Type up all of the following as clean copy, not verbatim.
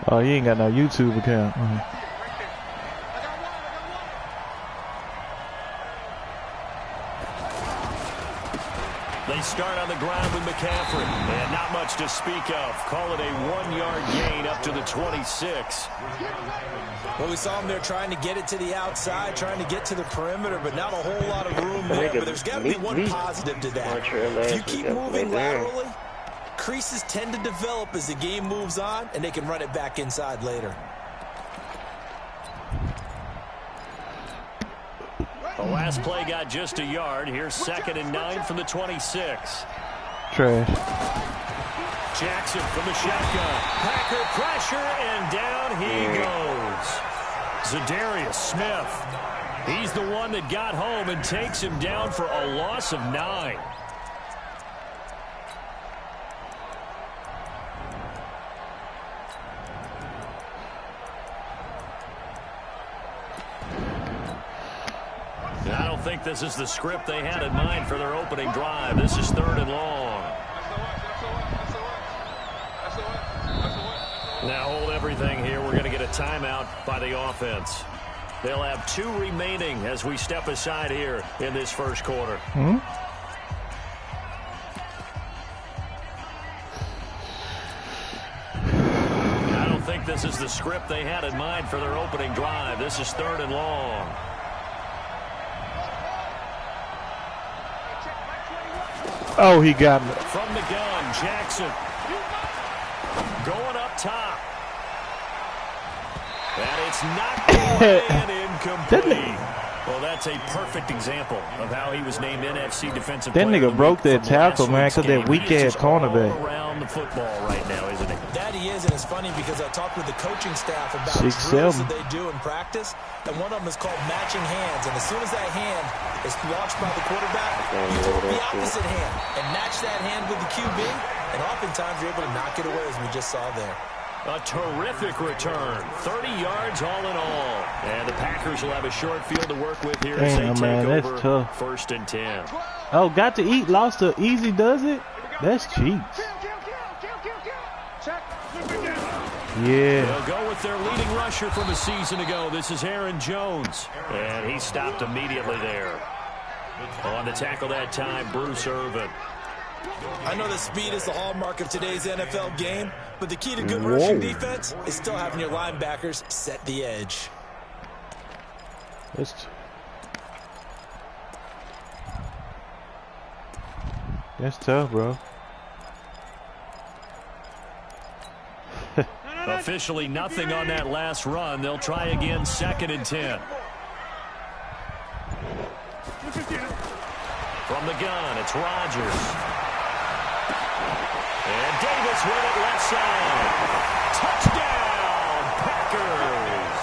Oh, you ain't got no YouTube account. They start on the ground with McCaffrey, and not much to speak of. Call it a 1-yard gain up to the 26. Well, we saw him there trying to get it to the outside, trying to get to the perimeter, but not a whole lot of room there. But there's got to be one positive to that. If you keep moving laterally, creases tend to develop as the game moves on, and they can run it back inside later. The last play got just a yard. Here's 2nd and 9 from the 26. Trash. Jackson from the shotgun. Packer pressure, and down he goes. Zadarius Smith. He's the one that got home and takes him down for a loss of 9. I don't think this is the script they had in mind for their opening drive. This is 3rd and long. Now hold everything here. We're going to get a timeout by the offense. They'll have 2 remaining as we step aside here in this first quarter. I don't think this is the script they had in mind for their opening drive. This is 3rd and long. Oh, he got me. From the gun, Jackson. Going up top. And it's knocked away and incomplete. Well, that's a perfect example of how he was named NFC Defensive Player. That nigga broke that tackle, man, because that weak-ass cornerback. Around the football right now, isn't he? That he is, and it's funny because I talked with the coaching staff about 6'7" drills that they do in practice, and one of them is called matching hands. And as soon as that hand is launched by the quarterback, you throw the opposite hand and match that hand with the QB, and oftentimes you're able to knock it away, as we just saw there. A terrific return. 30 yards all in all. And the Packers will have a short field to work with here as they take over tough. 1st and 10. Oh, got to eat. Lost to easy, does it? That's cheap. Yeah. They'll go with their leading rusher from a season ago. This is Aaron Jones. And he stopped immediately there. On the tackle that time, Bruce Irvin. I know that speed is the hallmark of today's NFL game, but the key to good rushing defense is still having your linebackers set the edge. That's tough, bro. Officially nothing on that last run. They'll try again, 2nd and 10. From the gun, it's Rodgers. And Davis with it left side. Touchdown, Packers.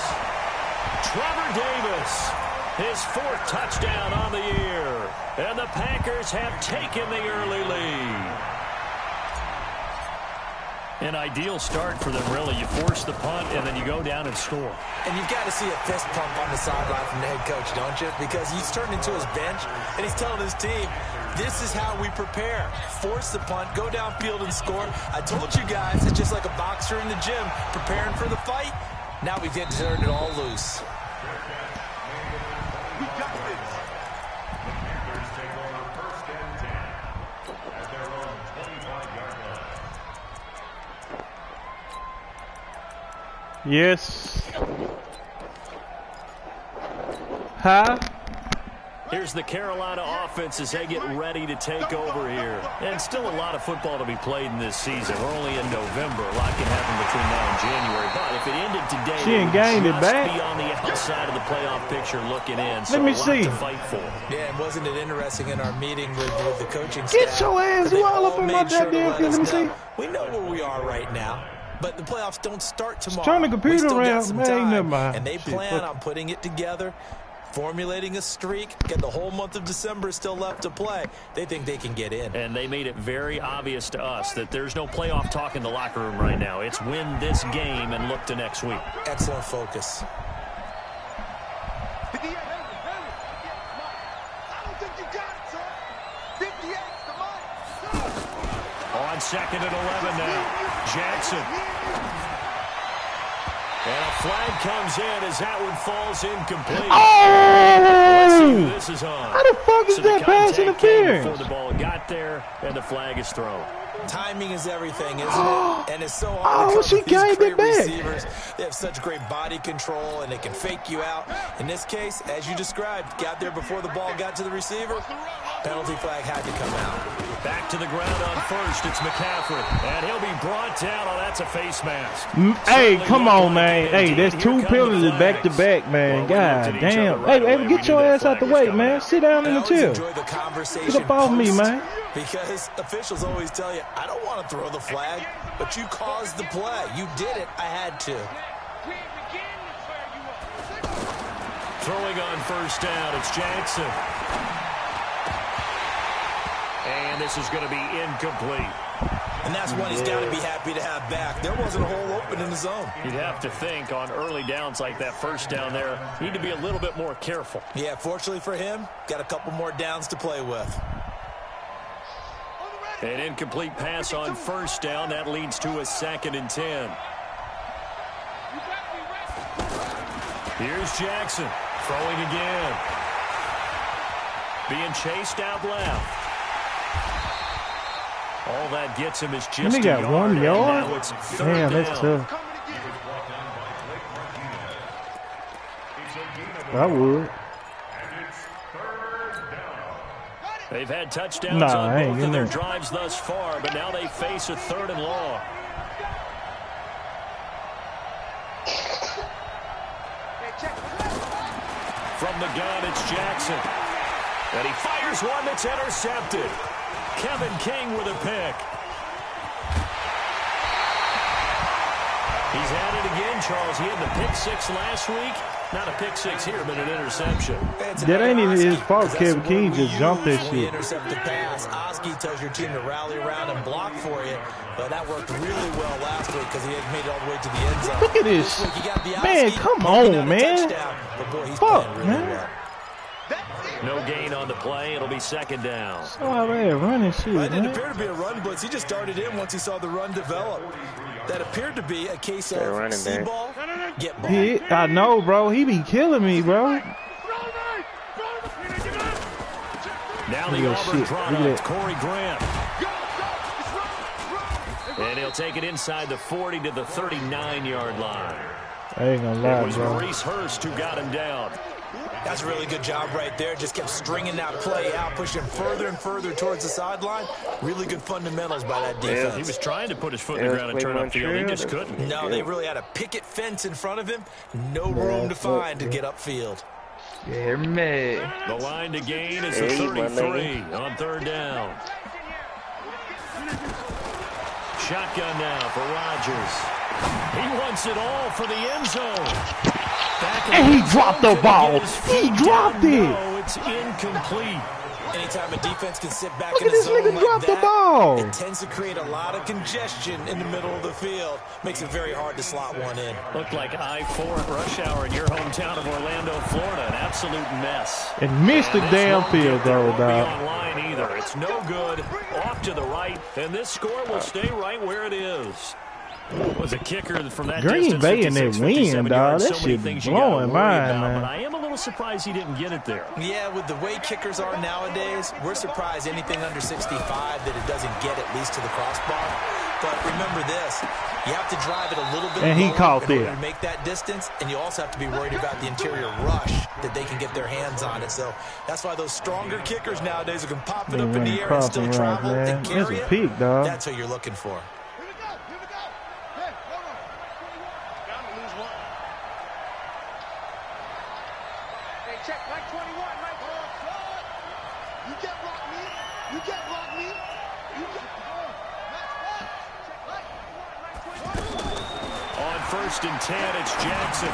Trevor Davis, his 4th touchdown on the year. And the Packers have taken the early lead. An ideal start for them, really. You force the punt, and then you go down and score. And you've got to see a fist pump on the sideline from the head coach, don't you? Because he's turned into his bench, and he's telling his team, this is how we prepare. Force the punt, go downfield and score. I told you guys, it's just like a boxer in the gym preparing for the fight. Now we get to turn it all loose. Yes. Huh? Here's the Carolina offense as they get ready to take over here. And still a lot of football to be played in this season. We're only in November. A lot can happen between now and January. But if it ended today, she ain't gained it back. Be on the outside of the playoff picture looking in. So let me see. To fight for. Yeah, and wasn't it interesting in our meeting with the coaching staff? Get your ass all up in my goddamn field. Let me see. We know where we are right now. But the playoffs don't start tomorrow. Turn the computer around, man. Never mind. And they plan on putting it together, formulating a streak. Get the whole month of December still left to play. They think they can get in. And they made it very obvious to us that there's no playoff talk in the locker room right now. It's win this game and look to next week. Excellent focus. On 2nd and 11 now. Jackson. And a flag comes in as that one falls incomplete. Oh! Let's see who this is on. How the fuck is that pass interference? Before the ball got there, and the flag is thrown. Timing is everything, isn't it? And it's so Oh, she gave it back. Receivers. They have such great body control, and they can fake you out. In this case, as you described, got there before the ball got to the receiver. Penalty flag had to come out. Back to the ground on first. It's McCaffrey. And he'll be brought down. Oh, that's a face mask. Hey, come on, man. Hey, there's 2 penalties back-to-back, man. God damn. Hey, get your ass out the way, man. Sit down in the chair. Get up off me, man. Because officials always tell you, I don't want to throw the flag, but you caused the play. You did it. I had to. Throwing on first down, it's Jackson. And this is going to be incomplete. And that's one he's got to be happy to have back. There wasn't a hole open in the zone. You'd have to think on early downs like that first down there, you need to be a little bit more careful. Yeah, fortunately for him, got a couple more downs to play with. An incomplete pass on first down. That leads to a 2nd and 10. Here's Jackson. Throwing again. Being chased out left. All that gets him is just a yard. 1 yard? Now it's damn, that's tough. I would. They've had touchdowns on both of their drives thus far, but now they face a 3rd and long. From the gun, it's Jackson. And he fires one that's intercepted. Kevin King with a pick. He's had it again, Charles. He had the pick 6 last week. Not a pick 6 here, but an interception. That ain't even his fault. Kevin King just jumped that shit. Intercept the pass. Oski tells your team to rally around and block for you, but that worked really well last week because he had made it all the way to the end zone. Look at this. Man, come on, man. But boy, he's fuck, playing really man. well. No gain on the play. It'll be 2nd down. Oh, man, running shit, It didn't man. appear to be a run blitz. He just darted in once he saw the run develop. That appeared to be a case of see ball, get ball. I know, bro. He be killing me, bro. Now the Auburn product, Corey Graham. And he'll take it inside the 40 to the 39-yard line. I ain't gonna lie, It was bro. Maurice Hurst who got him down. That's a really good job right there. Just kept stringing that play out, pushing further and further towards the sideline. Really good fundamentals by that defense. He was trying to put his foot in the ground and turn upfield. He just couldn't. No, they really had a picket fence in front of him. No room to find to get upfield. Hear me. The line to gain is the 33 on 3rd down. Shotgun now for Rodgers. He wants it all for the end zone. And he dropped the ball. He dropped it. No, it's incomplete. Anytime a defense can sit back Look in at the this zone nigga like drop the that, ball. it tends to create a lot of congestion in the middle of the field. Makes it very hard to slot one in. Looked like I-4 at rush hour in your hometown of Orlando, Florida. An absolute mess. And missed the damn field, though, Won't be dog. online either. It's no good. Off to the right, and this score will stay right where it is. Was a kicker from that Green distance, Bay in 56, that wind, 57 dog. yards. That So many shit things you gotta blowing worry mine, about, man. But I am a little surprised he didn't get it there. Yeah, with the way kickers are nowadays, we're surprised anything under 65 that it doesn't get at least to the crossbar. But remember this, you have to drive it a little bit And he lower caught in order that. to make that distance, and you also have to be worried about the interior rush that they can get their hands on it. So that's why those stronger kickers nowadays who can pop it up in the air and still travel and carry That's a it. peak, dog. That's what you're looking for. On 1st and 10, it's Jackson.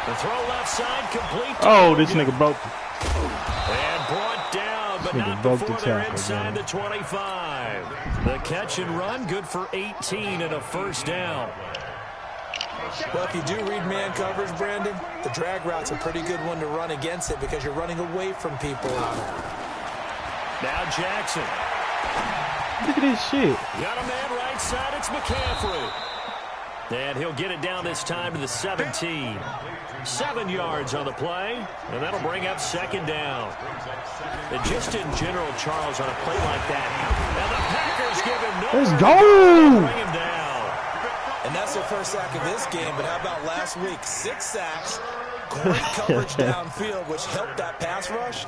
The throw left side, complete. Oh, this nigga broke. And brought down, but Nigga not broke before the they're tackle, inside man. the 25. The catch and run, good for 18 and a 1st down. Well, if you do read man coverage, Brandon, the drag route's a pretty good one to run against it because you're running away from people. Now Jackson. Look at this shit. Got a man right side, it's McCaffrey. And he'll get it down this time to the 17. 7 yards on the play, and that'll bring up second down. And just in general, Charles, on a play like that, and the Packers give him no. Let's go! Bring him down. And that's their first sack of this game, but how about last week? 6 sacks, great coverage downfield, which helped that pass rush.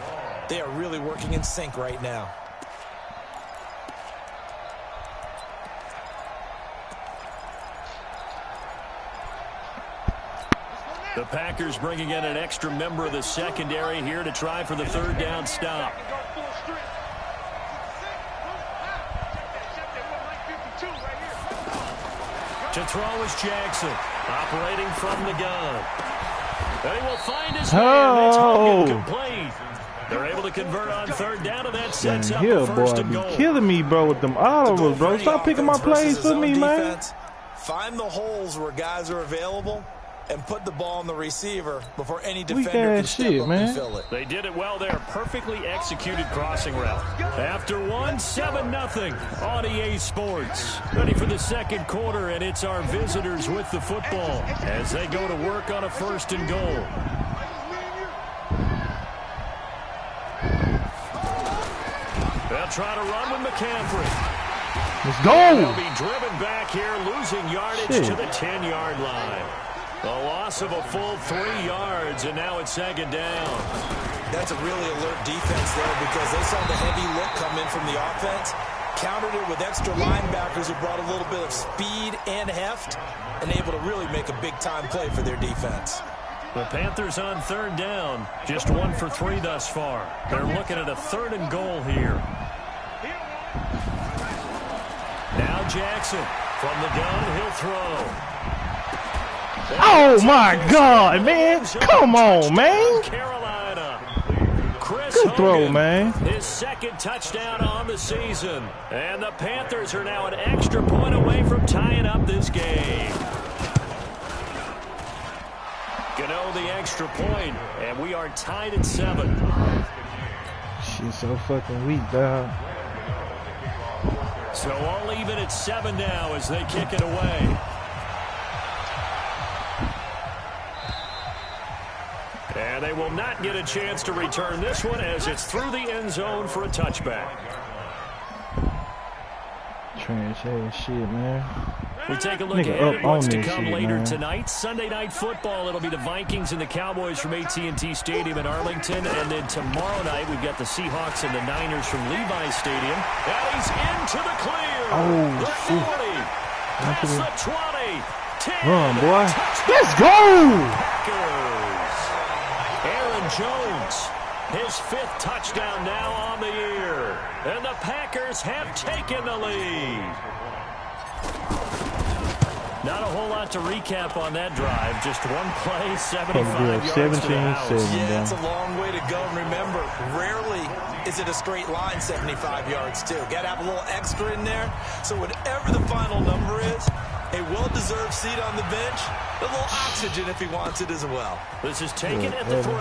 They are really working in sync right now. The Packers bringing in an extra member of the secondary here to try for the third down stop. To throw is Jackson, operating from the gun. And he will find his man. It's Hogan complete. They're able to convert on third down, and that sets up the first and goal. Killing me, bro, with them autos, bro. Stop picking my plays for me, man. Find the holes where guys are available and put the ball on the receiver before any defender can step up and fill it. They did it well there. Perfectly executed crossing route. After one, 7-0 on EA Sports. Ready for the second quarter, and it's our visitors with the football as they go to work on a first and goal. They'll try to run with McCaffrey. Let's go! They'll be driven back here, losing yardage to the 10-yard line. A loss of a full 3 yards, and now it's second down. That's a really alert defense there because they saw the heavy look come in from the offense, countered it with extra linebackers who brought a little bit of speed and heft, and able to really make a big-time play for their defense. The Panthers on third down, just 1 for 3 thus far. They're looking at a third and goal here. Now Jackson from the gun, he'll throw. Oh my God, man! Come on, man! Carolina. Good throw, man. His second touchdown on the season, and the Panthers are now an extra point away from tying up this game. Gano the extra point, and we are tied at 7. She's so fucking weak, dog. So all even at 7 now as they kick it away. And they will not get a chance to return this one as it's through the end zone for a touchback. Trash ass shit, man. We take a look ahead at what's to come later tonight. Sunday Night Football. It'll be the Vikings and the Cowboys from AT&T Stadium in Arlington. And then tomorrow night, we've got the Seahawks and the Niners from Levi's Stadium. And he's into the clear. The 40. Past the 20. 10. Run, boy. Touchdown. Let's go. Packers. Aaron Jones, his 5th touchdown now on the year. And the Packers have taken the lead. Not a whole lot to recap on that drive. Just one play, 75 yards to the house. Yeah, it's a long way to go. And remember, rarely is it a straight line 75 yards, too. Got to have a little extra in there. So whatever the final number is, a well-deserved seat on the bench, a little oxygen if he wants it as well. This is taken at the 3.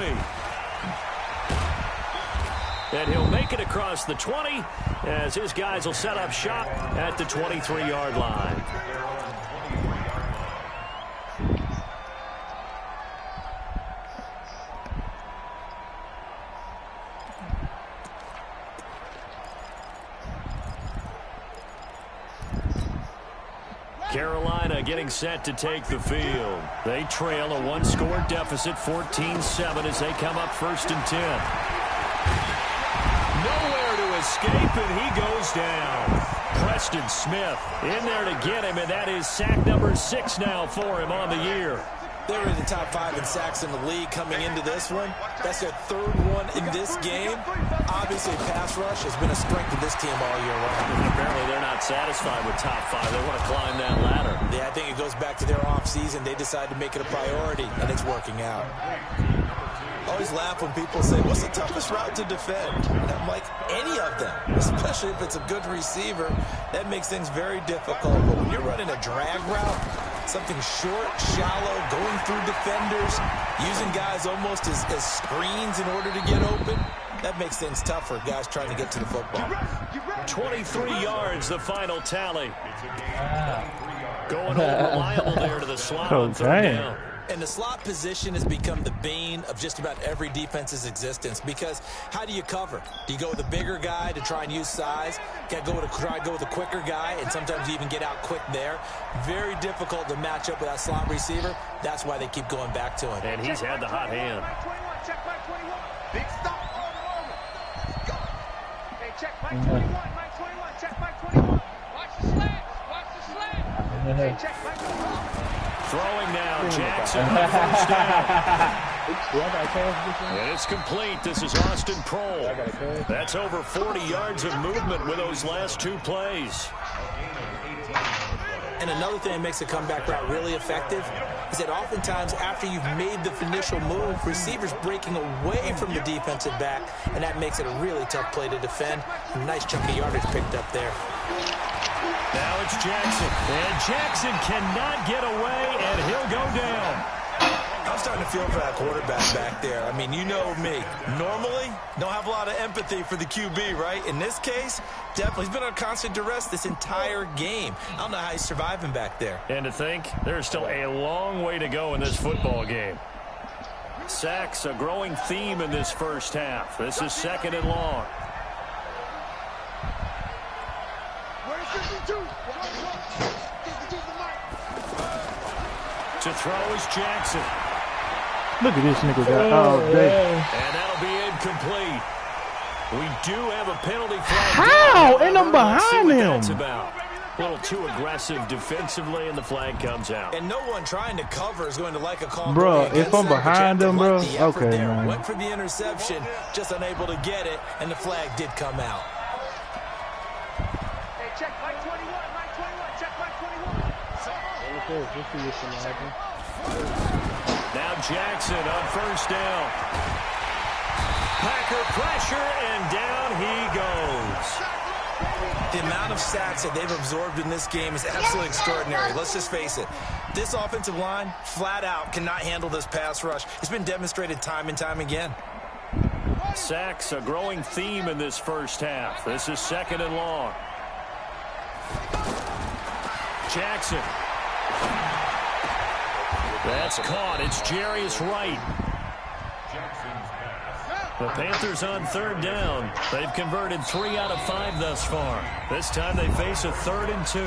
And he'll make it across the 20 as his guys will set up shop at the 23-yard line. Carolina getting set to take the field. They trail a 1-score deficit, 14-7 as they come up 1st and 10. Nowhere to escape, and he goes down. Preston Smith in there to get him, and that is sack number 6 now for him on the year. They were in the top 5 in sacks in the league coming into this one. That's their 3rd one in this game. Obviously, pass rush has been a strength of this team all year long. And apparently, they're not satisfied with top 5. They want to climb that ladder. Yeah, I think it goes back to their offseason. They decided to make it a priority, and it's working out. I always laugh when people say, what's the toughest route to defend? And I'm like, any of them, especially if it's a good receiver. That makes things very difficult. But when you're running a drag route, something short, shallow, going through defenders, using guys almost as screens in order to get open, that makes things tough for guys trying to get to the football. 23 yards, the final tally. Going all reliable there to the slot on third down. And the slot position has become the bane of just about every defense's existence, because how do you cover? Do you go with a bigger guy to try and use size? Got to try to go with a quicker guy, and sometimes you even get out quick there. Very difficult to match up with that slot receiver. That's why they keep going back to him. And he's had the hot hand. Check back 21. Big stop. Go. Hey, check back 21. Mike 21. Check back 21. Watch the slants. Watch the slants. Hey, check back 21. Throwing now, Jackson on first down. And it's complete. This is Austin Prohl. That's over 40 yards of movement with those last two plays. And another thing that makes a comeback route really effective is that oftentimes after you've made the initial move, receivers breaking away from the defensive back, and that makes it a really tough play to defend. A nice chunk of yardage picked up there. Now it's Jackson. And Jackson cannot get away, and he'll go down. I'm starting to feel for that quarterback back there. I mean, you know me. Normally, don't have a lot of empathy for the QB, right? In this case, definitely. He's been on constant duress this entire game. I don't know how he's surviving back there. And to think, there's still a long way to go in this football game. Sacks, a growing theme in this first half. This is 2nd and long. To throw is Jackson. Look at this nigga guy. Oh, damn. And that'll be incomplete. We do have a penalty flag. How? And I'm behind him. That's about. A little too aggressive defensively, and the flag comes out. And no one trying to cover is going to like a call. Bro, if I'm behind them, bro, okay, man. Went for the interception, just unable to get it, and the flag did come out. Hey, check Mike 21. Mike 21. Check Mike 21. Now Jackson on first down. Packer pressure, and down he goes. The amount of sacks that they've absorbed in this game is absolutely extraordinary. Let's just face it. This offensive line, flat out, cannot handle this pass rush. It's been demonstrated time and time again. Sacks, a growing theme in this first half. This is 2nd and long. Jackson. That's caught. It's Jarius Wright. The Panthers on third down. They've converted 3 out of 5 thus far. This time they face a 3rd and 2.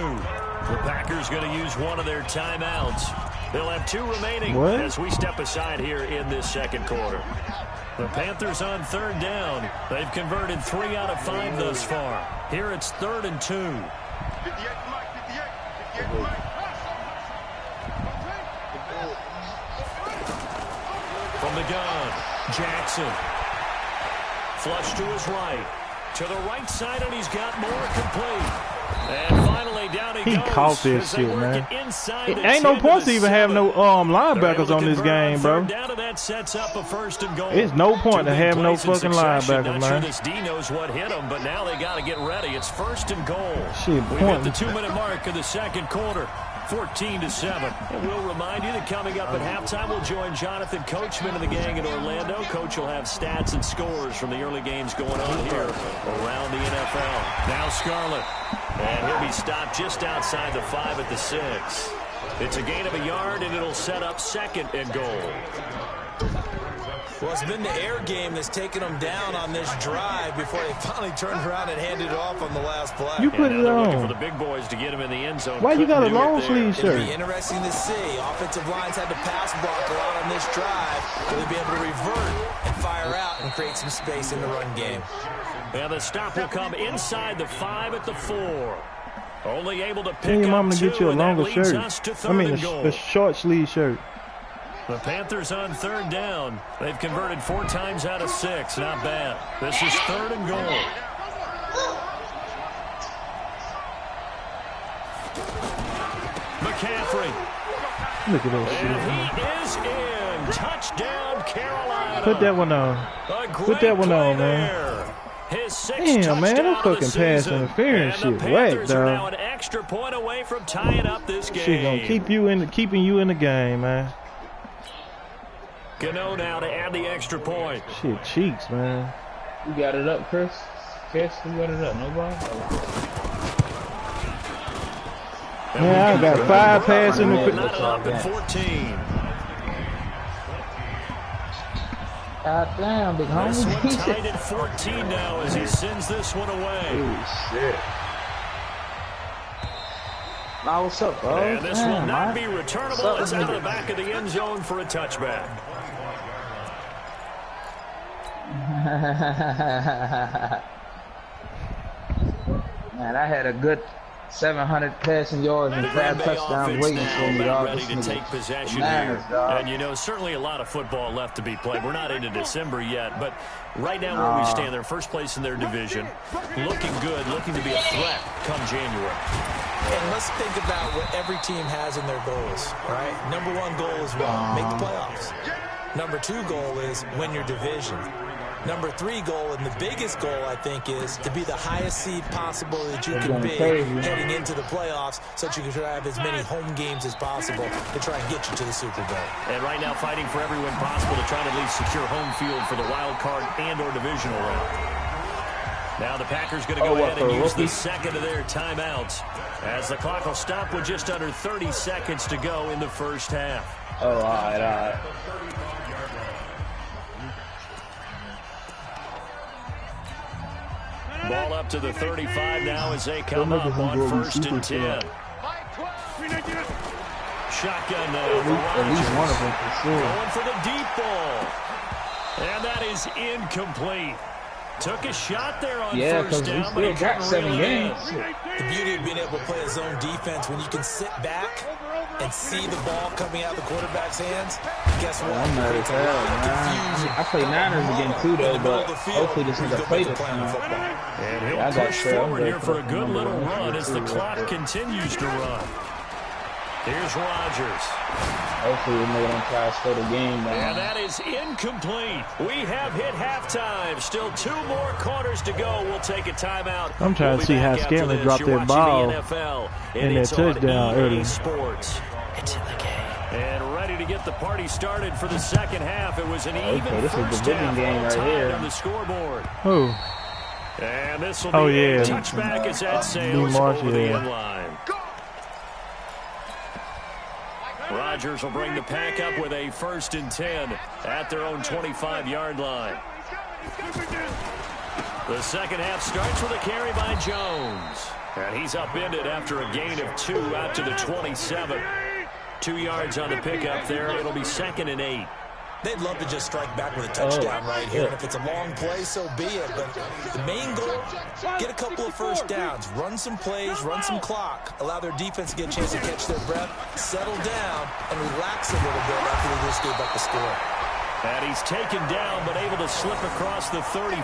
The Packers going to use one of their timeouts. They'll have 2 remaining as we step aside here in this second quarter. The Panthers on third down. They've converted 3 out of 5 thus far. Here it's 3rd and 2. From the gun, Jackson. Flush to his right. To the right side, and he's got more complete. And finally, down he goes. He caught this shit, man. It ain't no point to even have no linebackers on this game, bro. Down to that sets up a 1st and goal. It's no point to have no fucking linebackers, man. Not sure this D knows what hit him, but now they got to get ready. It's 1st and goal. Shit, we hit the 2-minute mark of the second quarter. 14-7. And we'll remind you that coming up at halftime, we'll join Jonathan Coachman and the gang in Orlando. Coach will have stats and scores from the early games going on here around the NFL. Now Scarlett. And he'll be stopped just outside the 5 at the 6. It's a gain of a yard, and it'll set up 2nd and goal. Well, it's been the air game that's taken them down on this drive before they finally turned around and handed it off on the last play. You put it on. Looking for the big boys to get him in the end zone. Why you got a long sleeve shirt? It'll be interesting to see. Offensive lines had to pass block a lot on this drive. Will they be able to revert and fire out and create some space in the run game? And the stop will come inside the 5 at the 4. Only able to pick Tell your mom up to 2, get you a longer shirt. I mean, a short sleeve shirt. The Panthers on third down. They've converted 4 times out of 6. Not bad. This is 3rd and goal. McCaffrey. Look at that shit. And he is in. Touchdown, Carolina. Put that one on. Put that one on, man. Damn, man, that fucking pass interference shit whack, dog. Now an extra point away from tying up this game. Shit gonna keeping you in the game, man. Gano now to add the extra point. Shit, cheeks, man. You got it up, Chris? catch? Who got it up? Nobody? Yeah, I got 5 passes in the Not up at 14. God damn, big homie. This one tied at 14 now as he sends this one away. Holy shit. Nah, what's up, bro? And this will not be returnable. It's out of the back of the end zone for a touchback. Man, I had a good 700 passing yards and 5 touchdowns waiting for me, dog. Ready to take possession here. And, you know, certainly a lot of football left to be played. We're not into December yet, but right now where we stand, they're first place in their division. Looking good, looking to be a threat come January. And let's think about what every team has in their goals, right? Number 1 goal is what? Make the playoffs. Number 2 goal is win your division. Number 3 goal, and the biggest goal, I think, is to be the highest seed possible that you can be heading into the playoffs so that you can try to have as many home games as possible to try and get you to the Super Bowl. And right now fighting for every win possible to try to at least secure home field for the wild card and or divisional round. Now the Packers going to go ahead and use the second of their timeouts as the clock will stop with just under 30 seconds to go in the first half. Oh, all right. Ball up to the 35 now as they come up on 1st and 10. Shotgun now for Rodgers. At least one of them for sure. Going for the deep ball. And that is incomplete. Took a shot there on first down, but he got 7 games. The beauty of being able to play a zone defense when you can sit back and see the ball coming out of the quarterback's hands. Guess what? I'm mad as hell, man. I play Niners again too, though, but hopefully this nigga play this time. And he'll push forward here for a good little run as the clock continues to run. Here's Rodgers. Hopefully they're going to try to slow the game down. And that is incomplete. We have hit halftime. Still 2 more quarters to go. We'll take a timeout. I'm trying to see how Scantling dropped that ball in that touchdown earlier. Sports. It's in the game. And ready to get the party started for the second half. It was an even this first is the half game right here on the scoreboard. Who? And this will be a touchback as that sails over the end line. Rodgers will bring the pack up with a 1st and 10 at their own 25-yard line. The second half starts with a carry by Jones. And he's upended after a gain of 2 out to the 27. 2 yards on the pickup there. It'll be 2nd and 8. They'd love to just strike back with a touchdown right here. And if it's a long play, so be it. But the main goal, get a couple of first downs. Run some plays, run some clock. Allow their defense to get a chance to catch their breath, settle down, and relax a little bit after they just gave up the score. And he's taken down, but able to slip across the 35.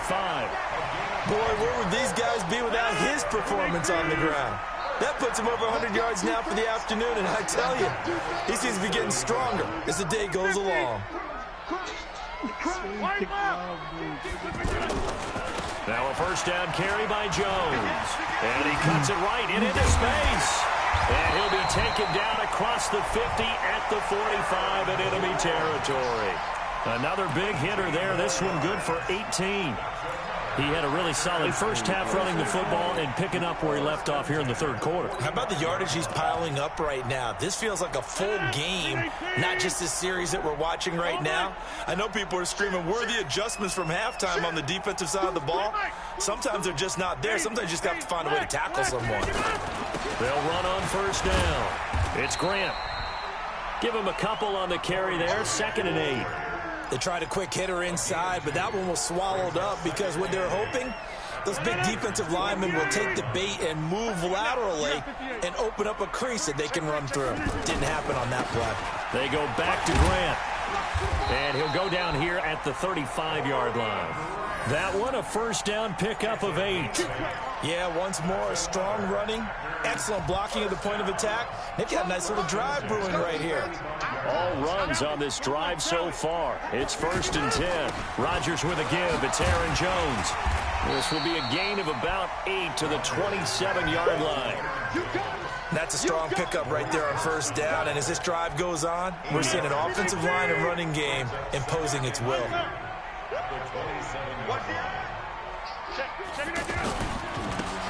Boy, where would these guys be without his performance on the ground? That puts him over 100 yards now for the afternoon, and I tell you, he seems to be getting stronger as the day goes along. Now a first down carry by Jones. And he cuts it right into space. And he'll be taken down across the 50 at the 45 in enemy territory. Another big hitter there. This one good for 18. He had a really solid first half running the football and picking up where he left off here in the third quarter. How about the yardage he's piling up right now? This feels like a full game, not just this series that we're watching right now. I know people are screaming, where are the adjustments from halftime on the defensive side of the ball? Sometimes they're just not there. Sometimes you just have to find a way to tackle someone. They'll run on first down. It's Grant. Give him a couple on the carry there. 2nd and 8. They tried a quick hitter inside, but that one was swallowed up because what they're hoping, those big defensive linemen will take the bait and move laterally and open up a crease that they can run through. Didn't happen on that play. They go back to Grant. And he'll go down here at the 35-yard line. That one, a first down pickup of 8. Yeah, once more, strong running, excellent blocking at the point of attack. They've got a nice little drive brewing right here. All runs on this drive so far. It's 1st and 10. Rodgers with a give. It's Aaron Jones. This will be a gain of about 8 to the 27-yard line. That's a strong pickup right there on first down. And as this drive goes on, we're seeing an offensive line and running game imposing its will.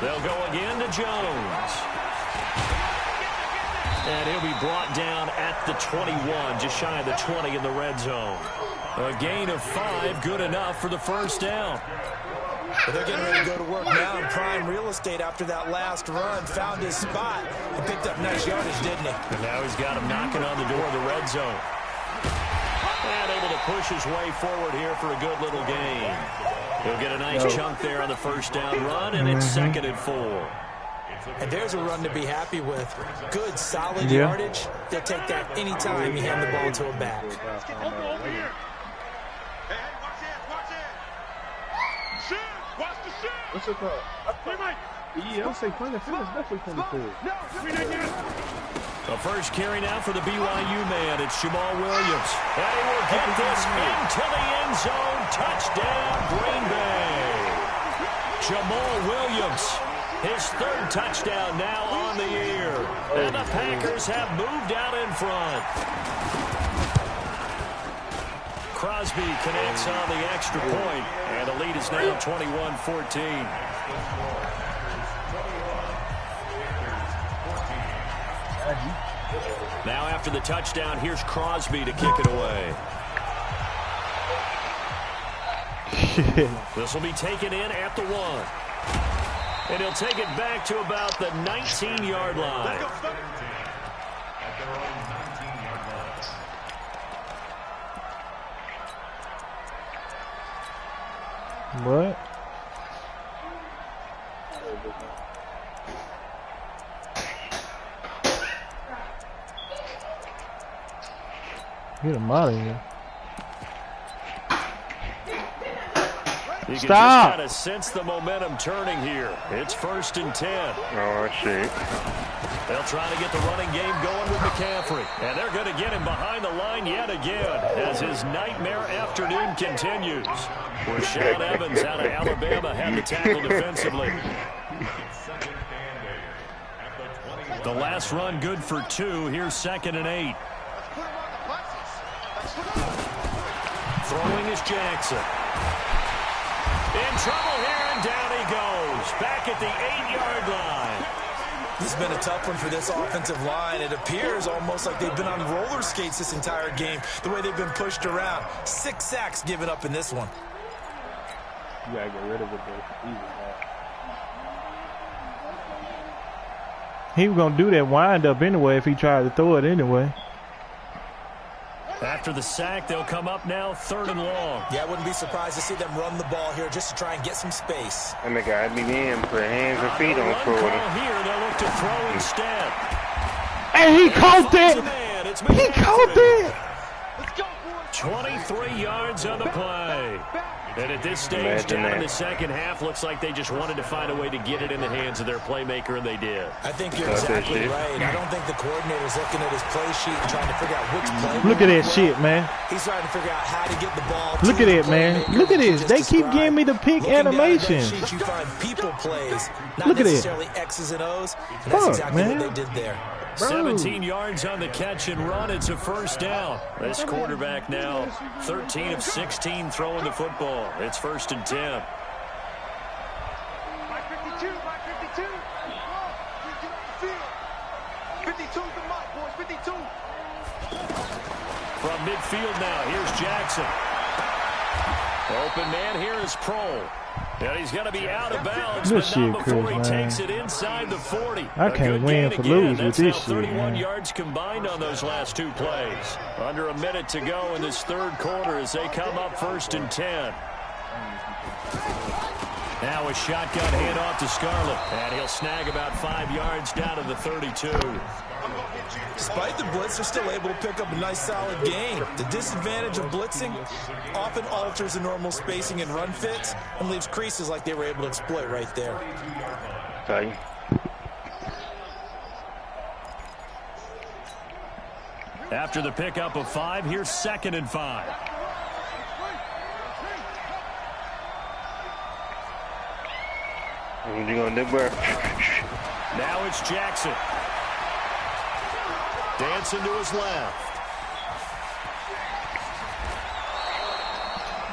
They'll go again to Jones. And he'll be brought down at the 21, just shy of the 20 in the red zone. A gain of 5, good enough for the first down. But they're getting ready to go to work now in prime real estate after that last run. Found his spot and picked up nice yardage, didn't he? And now he's got him knocking on the door of the red zone. And able to push his way forward here for a good little gain. He'll get a nice chunk there on the first down run, and it's 2nd and 4. And there's a run to be happy with. Good, solid yardage. They'll take that anytime you hand the ball to a back. Over here. Hey, watch it. Watch the shit. What's it called? Yeah, I'll say Planet Fitness definitely 23. No, The first carry now for the BYU man. It's Jamal Williams. And he will get this into the end zone. Touchdown, Green Bay. Jamal Williams, his 3rd touchdown now on the year. And the Packers have moved out in front. Crosby connects on the extra point, and the lead is now 21-14. Now after the touchdown, here's Crosby to kick it away. This will be taken in at the 1. And he'll take it back to about the 19-yard line. What? Get him out of here. You can Stop. just kind of sense the momentum turning here. It's 1st and 10. Oh, shit. They'll try to get the running game going with McCaffrey. And they're going to get him behind the line yet again as his nightmare afternoon continues. Rashaan Evans out of Alabama had the tackle defensively. The last run good for 2. Here's 2nd and 8. Throwing is Jackson. In trouble here, and down he goes. Back at the 8-yard line. This has been a tough one for this offensive line. It appears almost like they've been on roller skates this entire game, the way they've been pushed around. 6 sacks given up in this one. You gotta get rid of it, though. He was going to do that wind up anyway if he tried to throw it anyway. After the sack, they'll come up now 3rd and long. Yeah, I wouldn't be surprised to see them run the ball here just to try and get some space. And the guy began put hands and feet on Run throw call it. here, they'll look to throw instead. Hey, he caught that! He caught that! 23 yards on the play. And at this stage, down in the second half, looks like they just wanted to find a way to get it in the hands of their playmaker, and they did. I think you're exactly right. I don't think the coordinator's looking at his play sheet and trying to figure out which play. Look at that shit, man. He's trying to figure out how to get the ball. Look at that, man. Look at this. They keep giving me the pick animation. You find people plays, not Look at it. necessarily X's and O's. And that's exactly what they did there. 17 yards on the catch and run. It's a first down. This quarterback now 13 of 16 throwing the football. It's 1st and 10. By 52, by 52. Get on the field. 52's the mark, boys. 52. From midfield now, here's Jackson. Open man here is Prohl. And he's going to be out of bounds, This but not shit, before Chris, he man. takes it inside the 40. I can't win for lose with this shit, 31 man. yards combined on those last 2 plays. Under a minute to go in this 3rd quarter as they come up 1st and 10. Now a shotgun handoff to Scarlett, and he'll snag about 5 yards down to the 32. Despite the blitz, they're still able to pick up a nice solid gain. The disadvantage of blitzing often alters the normal spacing and run fits and leaves creases like they were able to exploit right there. Okay. After the pickup of 5, here's 2nd and 5. What you gonna do, bro? Now it's Jackson. Dancing to his left.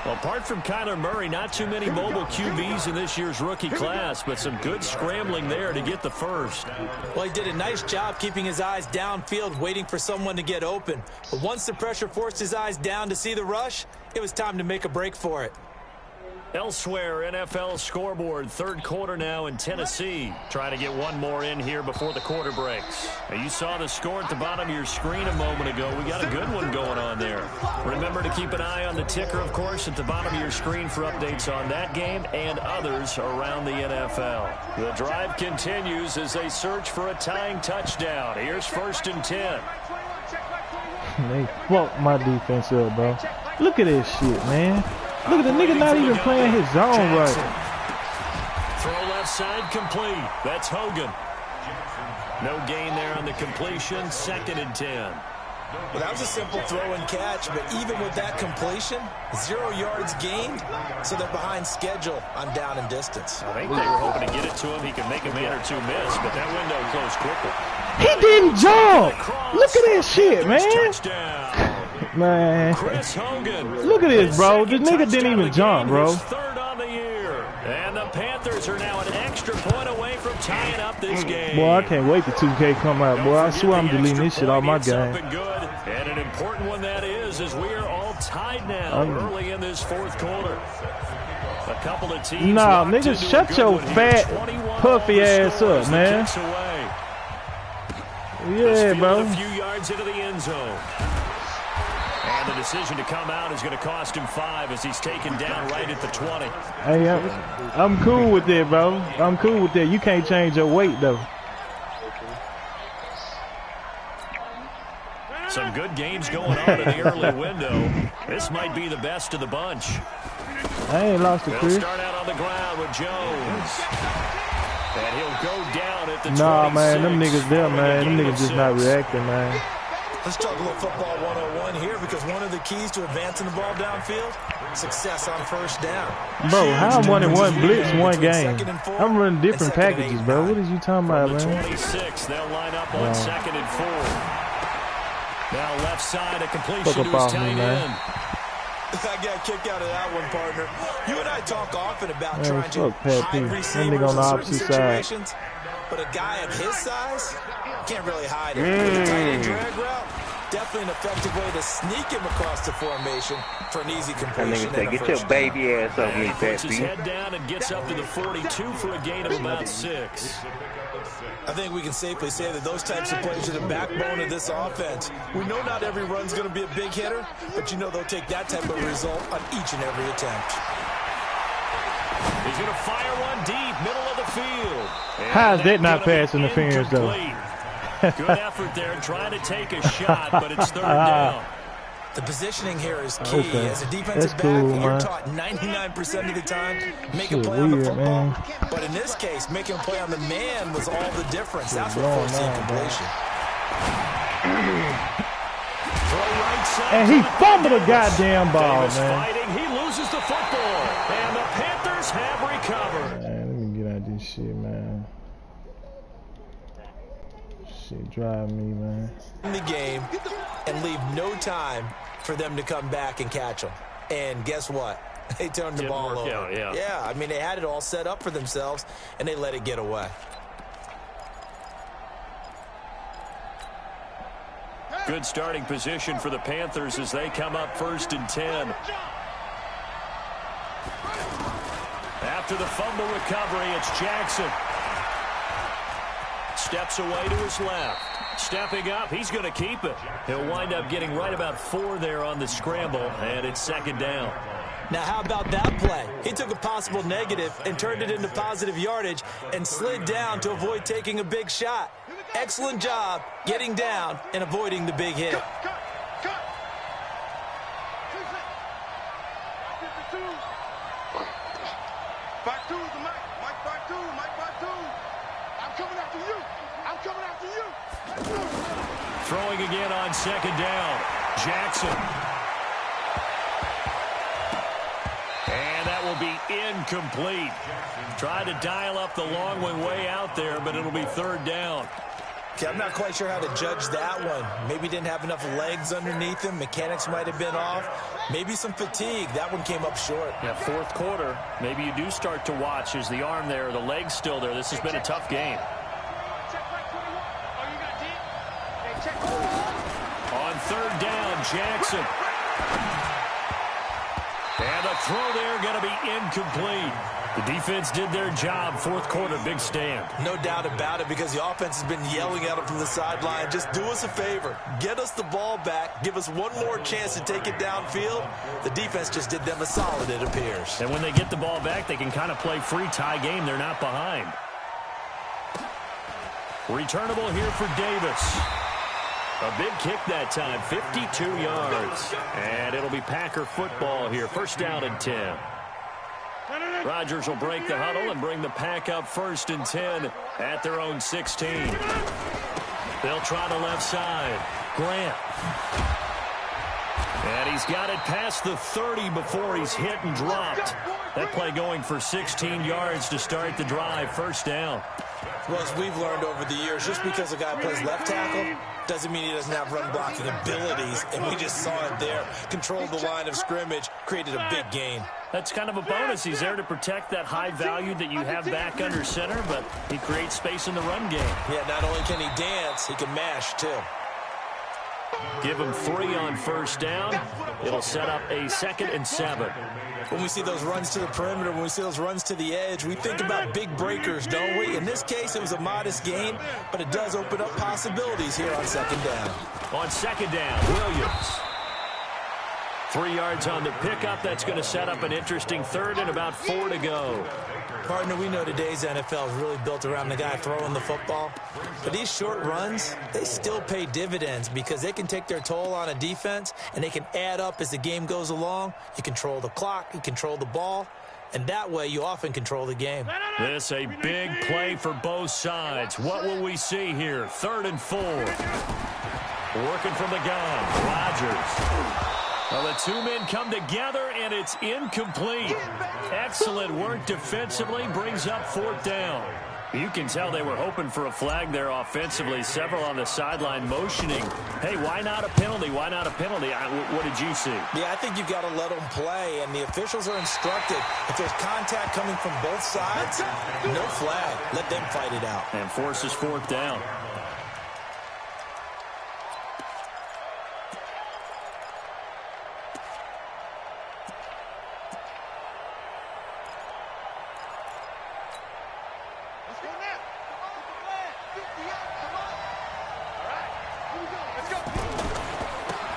Well, apart from Kyler Murray, not too many mobile QBs in this year's rookie class, but some good scrambling there to get the first. Well, he did a nice job keeping his eyes downfield, waiting for someone to get open. But once the pressure forced his eyes down to see the rush, it was time to make a break for it. Elsewhere, NFL scoreboard, third quarter now in Tennessee. Trying to get one more in here before the quarter breaks. Now, you saw the score at the bottom of your screen a moment ago. We got a good one going on there. Remember to keep an eye on the ticker, of course, at the bottom of your screen for updates on that game and others around the NFL. The drive continues as they search for a tying touchdown. Here's 1st and 10. They fucked my defense up, bro. Look at this shit, man. Look at the nigga not even playing his zone right. Throw left side complete. That's Hogan. No gain there on the completion. 2nd and 10. Well, that was a simple throw and catch, but even with that completion, 0 yards gained, so they're behind schedule on down and distance. I think they were hoping to get it to him. He could make a man or two miss, but that window closed quickly. He didn't jump. Look at this shit, man. Touchdown. Man. Chris Hogan. Look at this, bro. This nigga didn't even jump, bro. Third on the year. And the Panthers are now an extra point away from tying up this game. Boy, I can't wait till 2K come out, boy. I swear I'm deleting this shit off my game. And an important one that is, as we are all tied now early in this fourth quarter. A couple of teams. Nah, nigga, shut your fat, puffy ass up, man. Yeah, bro. A few yards into the end zone. And the decision to come out is going to cost him 5 as he's taken down right at the 20. Hey, I'm cool with that, bro. I'm cool with that. You can't change your weight, though. Some good games going on in the early window. This might be the best of the bunch. I ain't lost a Chris. They'll start out on the ground with Jones. And he'll go down at the 26. Nah, man, them niggas there, man. Them niggas just not reacting, man. Let's talk a little football 101 here, because one of the keys to advancing the ball downfield, success on first down. Bro, how I'm 1-1 blitz one game? I'm running different packages, bro. What is you talking about, man? 26, they'll line up on 2nd and 4. Now left side, a completion to his tight end. I got kicked out of that one, partner. You and I talk often about trying to hide receivers on the in opposite certain situations, but a guy of his size can't really hide it. With a tight end drag route, definitely an effective way to sneak him across the formation for an easy completion. Say, get your baby ass off me, puts his head down and gets up to the 42 for a gain of about 6. I think we can safely say that those types of plays are the backbone of this offense. We know not every run's going to be a big hitter, but you know they'll take that type of result on each and every attempt. He's going to fire one deep, middle of the field. How is that not pass interference, though? Good effort there, trying to take a shot, but it's 3rd down. The positioning here is key. Okay. As a defensive back, you're taught 99% of the time, make a play on the football. But in this case, making a play on the man was all the difference. That's what forced the incompletion. And he fumbled a goddamn ball, man. Fighting. He loses the football, and the Panthers have recovered. Man, let me get out of this shit, man. Shit drive me, man. In the game and leave no time for them to come back and catch them. And guess what? They turned the ball over. Out, yeah, I mean, they had it all set up for themselves, and they let it get away. Good starting position for the Panthers as they come up 1st and 10. After the fumble recovery, it's Jackson. Steps away to his left. Stepping up, he's going to keep it. He'll wind up getting right about 4 there on the scramble, and it's 2nd down. Now, how about that play? He took a possible negative and turned it into positive yardage and slid down to avoid taking a big shot. Excellent job getting down and avoiding the big hit. Back two, the Mike. Mike back two. Mike back two. I'm coming after you. I'm coming after you. Throwing again on 2nd down. Jackson. And that will be incomplete. Tried to dial up the long one way out there, but it'll be 3rd down. Okay, I'm not quite sure how to judge that one. Maybe didn't have enough legs underneath him. Mechanics might have been off. Maybe some fatigue. That one came up short. Yeah, fourth quarter. Maybe you do start to watch. Is the arm there, the leg's still there? This has been a tough game. On third down, Jackson. And the throw there going to be incomplete. The defense did their job. Fourth quarter, big stand. No doubt about it, because the offense has been yelling at him from the sideline. Just do us a favor. Get us the ball back. Give us one more chance to take it downfield. The defense just did them a solid, it appears. And when they get the ball back, they can kind of play free tie game. They're not behind. Returnable here for Davis. A big kick that time, 52 yards. And it'll be Packer football here. First down and 10. Rodgers will break the huddle and bring the Pack up 1st and 10 at their own 16. They'll try the left side. Grant. And he's got it past the 30 before he's hit and dropped. That play going for 16 yards to start the drive. First down. Well, as we've learned over the years, just because a guy plays left tackle doesn't mean he doesn't have run blocking abilities, and we just saw it there. Controlled the line of scrimmage, created a big gain. That's kind of a bonus. He's there to protect that high value that you have back under center, but he creates space in the run game. Yeah, not only can he dance, he can mash, too. Give him 3 on first down. It'll set up a 2nd and 7. When we see those runs to the perimeter, when we see those runs to the edge, we think about big breakers, don't we? In this case, it was a modest gain, but it does open up possibilities here on 2nd down. On 2nd down, Williams. 3 yards on the pickup. That's going to set up an interesting 3rd and about 4 to go. Partner, we know today's NFL is really built around the guy throwing the football. But these short runs, they still pay dividends because they can take their toll on a defense, and they can add up as the game goes along. You control the clock, you control the ball, and that way you often control the game. This a big play for both sides. What will we see here? 3rd and 4. Working from the gun, Rodgers. Well, the two men come together, and it's incomplete. Excellent work defensively, brings up 4th down. You can tell they were hoping for a flag there offensively. Several on the sideline motioning, hey, why not a penalty? Why not a penalty? What did you see? Yeah, I think you've got to let them play, and the officials are instructed. If there's contact coming from both sides, no flag. Let them fight it out. And forces 4th down.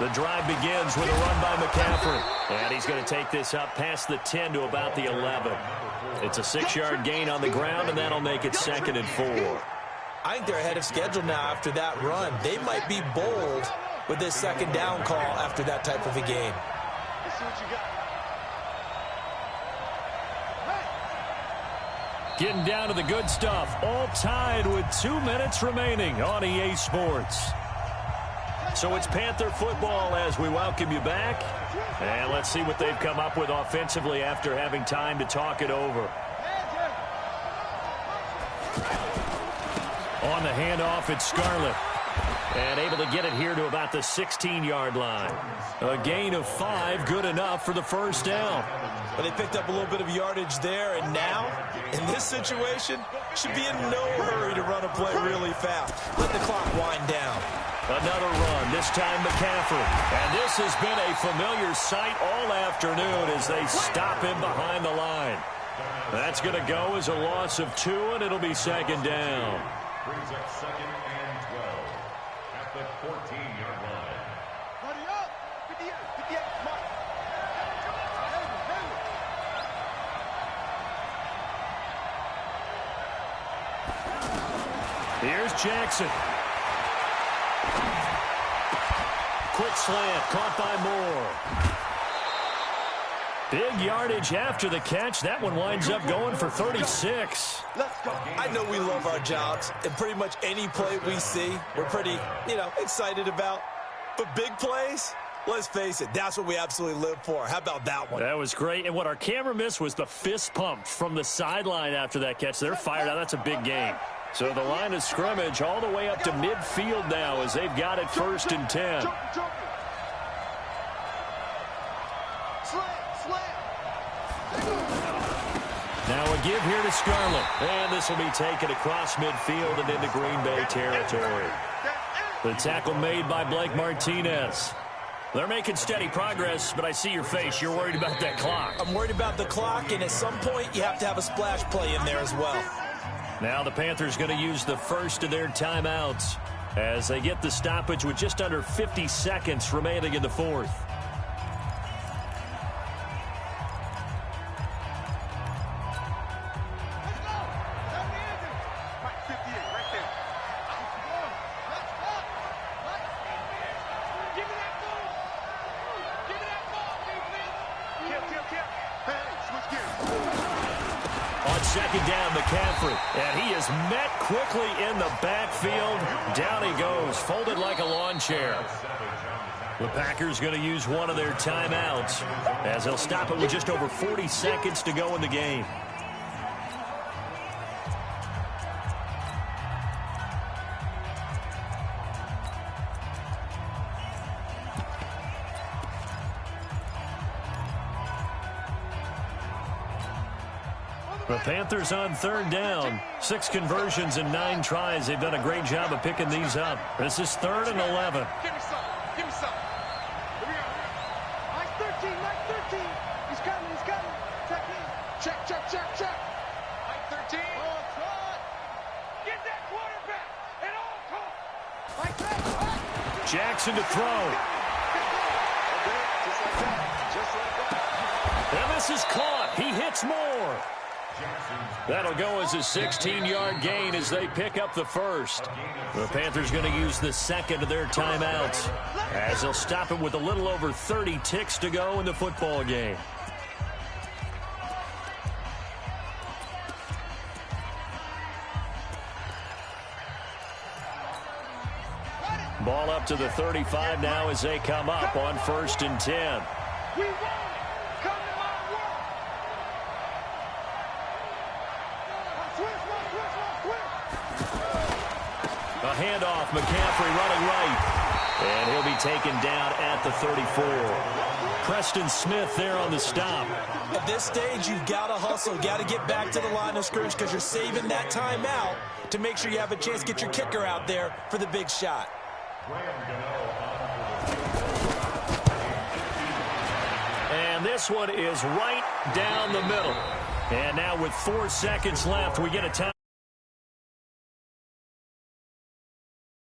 The drive begins with a run by McCaffrey. And he's going to take this up past the 10 to about the 11. It's a 6-yard gain on the ground, and that'll make it 2nd and 4. I think they're ahead of schedule now after that run. They might be bold with this 2nd down call after that type of a game. Let's see what you got. Getting down to the good stuff. All tied with 2 minutes remaining on EA Sports. So it's Panther football as we welcome you back. And let's see what they've come up with offensively after having time to talk it over. On the handoff, it's Scarlett. And able to get it here to about the 16-yard line. A gain of 5, good enough for the first down. Well, they picked up a little bit of yardage there, and now, in this situation, should be in no hurry to run a play really fast. Let the clock wind down. Another run, this time McCaffrey. And this has been a familiar sight all afternoon as they stop him behind the line. That's going to go as a loss of 2, and it'll be 2nd down. Brings up 2nd and 12 at the 14-yard line. Hurry up! 58, come on. Here's Jackson. Quick slant, caught by Moore. Big yardage after the catch. That one winds up going for 36. Let's go. I know we love our jobs, and pretty much any play we see, we're pretty, excited about. But big plays, let's face it, that's what we absolutely live for. How about that one? That was great. And what our camera missed was the fist pump from the sideline after that catch. They're fired out. That's a big game. So the line of scrimmage all the way up to midfield now as they've got it 1st and 10. Now a give here to Scarlett. And this will be taken across midfield and into Green Bay territory. The tackle made by Blake Martinez. They're making steady progress, but I see your face. You're worried about that clock. I'm worried about the clock, and at some point you have to have a splash play in there as well. Now the Panthers going to use the first of their timeouts as they get the stoppage with just under 50 seconds remaining in the 4th. Second down, McCaffrey, and he is met quickly in the backfield. Down he goes, folded like a lawn chair. The Packers going to use one of their timeouts as they'll stop it with just over 40 seconds to go in the game. The Panthers on 3rd down. 6 conversions and 9 tries. They've done a great job of picking these up. This is 3rd and 11. Give me some. Give me some. Here we go. Mike 13. Mike 13. He's coming. He's coming. Check in. Check, check, check, check. Mike 13. Oh, God. Get that quarterback at all costs. Mike 13. Jackson to throw. Just like that. And this is caught. He hits more. That'll go as a 16-yard gain as they pick up the first. The Panthers going to use the second of their timeouts as they'll stop it with a little over 30 ticks to go in the football game. Ball up to the 35 now as they come up on 1st and 10. We won it. Come to my world. A handoff, McCaffrey running right. And he'll be taken down at the 34. Preston Smith there on the stop. At this stage, you've got to hustle. Got to get back to the line of scrimmage because you're saving that timeout to make sure you have a chance to get your kicker out there for the big shot. And this one is right down the middle. And now with 4 seconds left, we get a time.